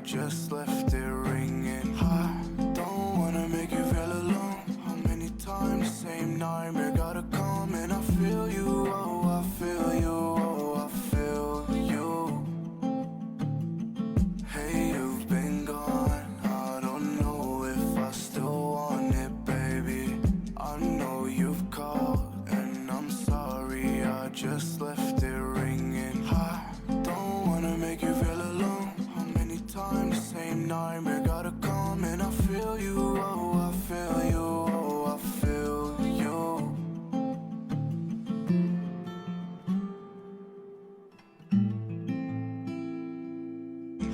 just left it ringing. I don't wanna make you feel alone. How many times, same nightmare, gotta come and I feel you, oh I feel you, oh I feel you. Hey, you've been gone, I don't know if I still want it, baby. I know you've called and I'm sorry, I just left it ringing. I don't wanna make you feel alone. How many times, same nightmare, gotta come and I feel you, oh I feel you, oh I feel you.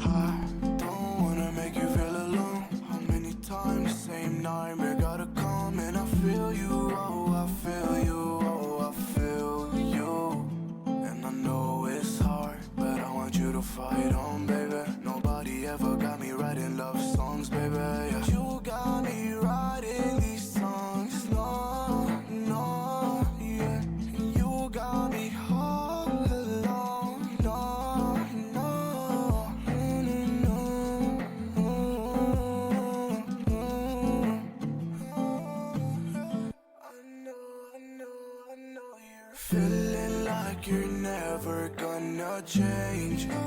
I don't wanna make you feel alone. How many times, same nightmare, gotta come and I feel you, oh I feel you, oh I feel you. And I know it's hard, but I want you to fight on, baby. Nobody ever got me writing love songs, baby, yeah. You got me writing these songs, no, no, yeah. You got me all alone, no, no, no, no. I know you're feeling like you're never gonna change. I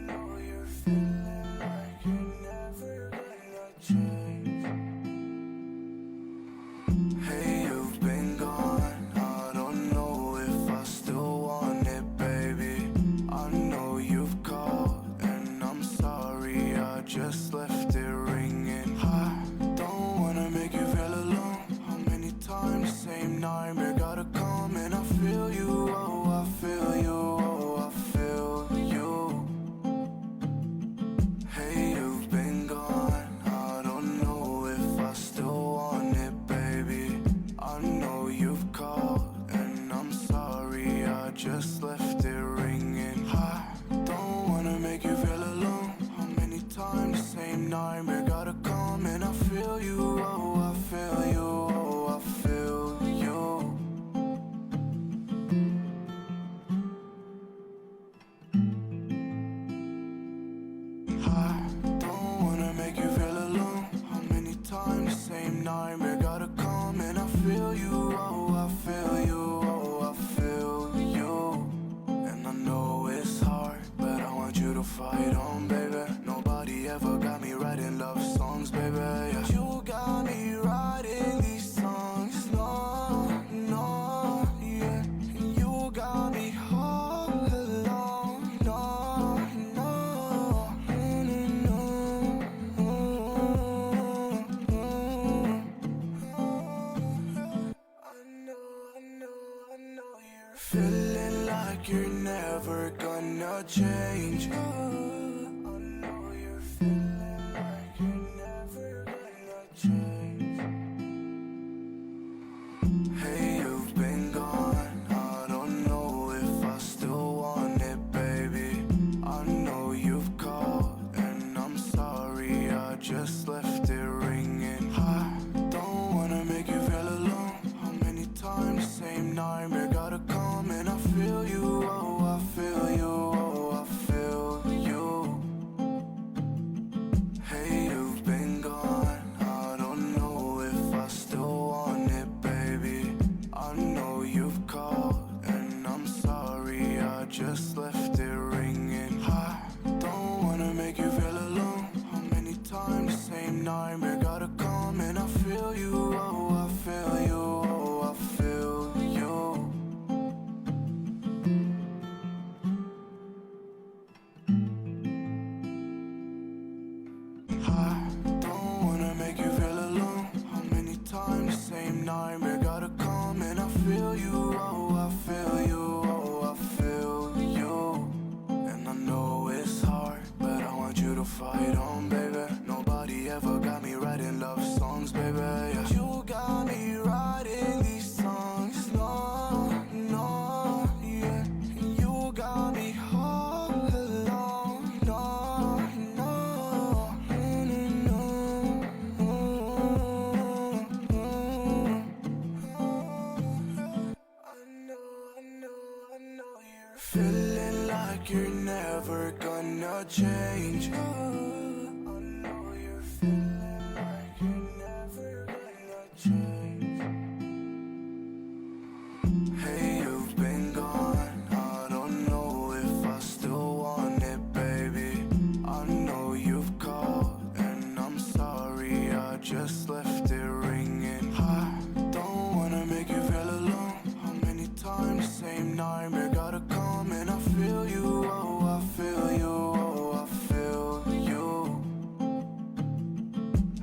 know you're feeling like you're never gonna change. Hey, you've been gone, I don't know if I still want it, baby. I know you've called and I'm sorry, I just left it ringing. I don't wanna make you feel alone. How many times, same nightmare, gotta come and I feel you, oh I feel you, oh I feel you. Hey, you've been gone, I don't know if I still want it, baby. I know you've called and I'm sorry, I just left it ringing. I don't wanna make you feel alone. How many times, same nightmare, gotta come and I feel you, oh I feel you, oh I feel you. I don't wanna make you feel alone. How many times, same nightmare, gotta come and I feel you, oh I feel you, oh I feel you. And I know it's hard, but I want you to fight on, baby. Nobody ever got me writing love songs, baby, yeah. You got me writing these songs, no, no, yeah. You got me all alone, no, no, no, no. I know you're feeling like you're never gonna change. I know you're feeling like you're never gonna change. Hey, you've been gone, I don't know if I still want it, baby. I know you've called and I'm sorry, I just left it ringing. I don't wanna make you feel alone. How many times, same nightmare, gotta come and I feel you, oh I feel you, oh I feel you. Hey, you've been gone, I don't know if I still want it, baby. I know you've called and I'm sorry, I just left it ringing. I don't wanna make you feel alone. How many times, same nightmare, gotta come and I feel you, oh I feel you, oh I feel you. I don't wanna make you feel alone. How many times, same nightmare, gotta come and I feel you, oh I feel you, oh I feel you. And I know it's hard, but I want you to fight on, baby. Nobody ever got me writing love songs, baby, yeah. You got me writing these songs, no, no, yeah. You got me all alone, no, no, no, no. I know you're feeling like you're never never gonna change. I know you're feeling like you're never gonna change. Hey, you've been gone, I don't know if I still want it, baby. I know you've called, and I'm sorry, I just left it ringing. I don't wanna make you feel alone. How many times, same nightmare, gotta come and I feel you, oh, I feel you, oh, I feel you.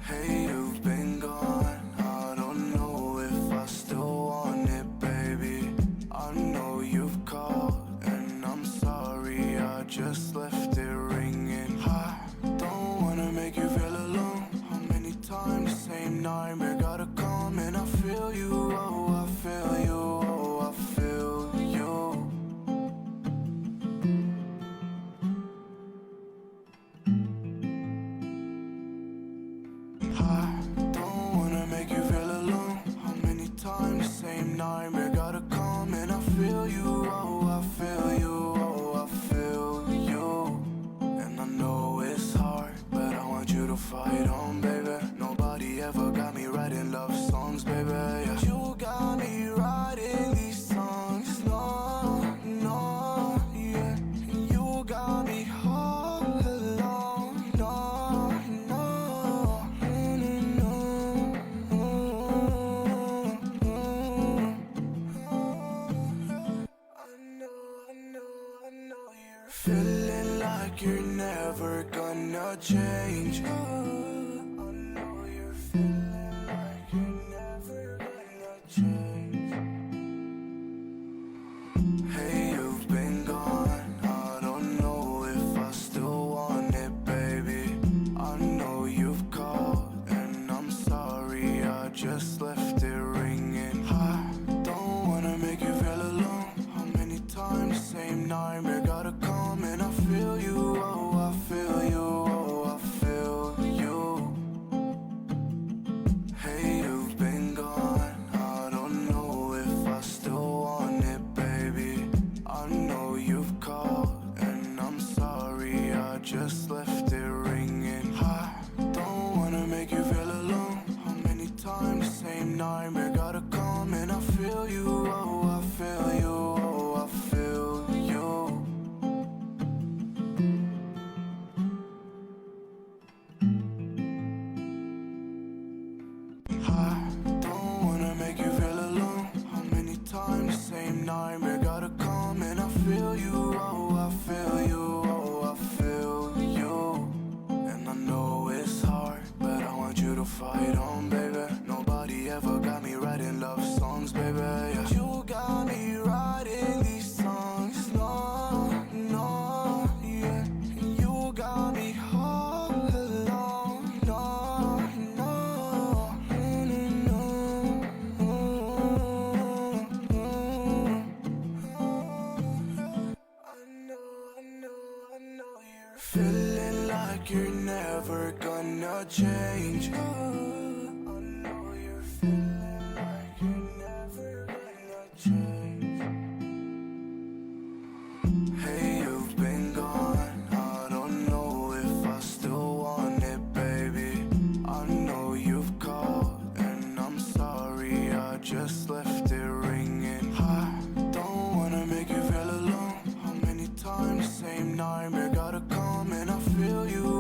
Hey, you've been gone, I don't know if I still want it, baby. I know you've called, and I'm sorry, I just left it ringing. I don't wanna make you feel alone. How many times, same nightmare, gotta come and I feel you, oh, I feel you, oh, I feel you. I don't wanna make you feel alone. How many times, same nightmare, gotta come and I feel you, oh, I feel you, oh, I feel you. And I know it's hard, but I want you to fight on, baby. Nobody ever got me writing love songs, baby, yeah. You got me writing these songs, no, no, yeah. You got me all alone, no, no, no, no, I know you're feeling like you're never gonna change. I know you're feeling like you're never gonna change. Hey, you've been gone, I don't know if I still want it, baby. I know you've called, and I'm sorry, I just left it ringing. I don't wanna make you feel alone. How many times, same nightmare, gotta come and I feel you, oh, I feel you, oh, I feel you. Hey, you've been gone, I don't know if I still want it, baby. I know you've called, and I'm sorry, I just left it ringing. I don't wanna make you feel alone. How many times, same nightmare, gotta come and I feel you, oh, I feel you, oh, I feel you. I don't wanna make you feel alone. How many times, same nightmare, gotta come and I feel you, oh, I feel you, oh, I feel you. And I know it's hard, but I want you to fight on, baby. Nobody ever got me writing love songs, baby, yeah. You got me writing these songs, no, no, yeah. You got me all alone, no, no, no, no, I know you're feeling like you're never gonna change. I know you're feeling like you're never gonna change. Hey, you've been gone, I don't know if I still want it, baby. I know you've called, and I'm sorry, I just left it ringing. I don't wanna make you feel alone. How many times, same nightmare, gotta come and I feel you,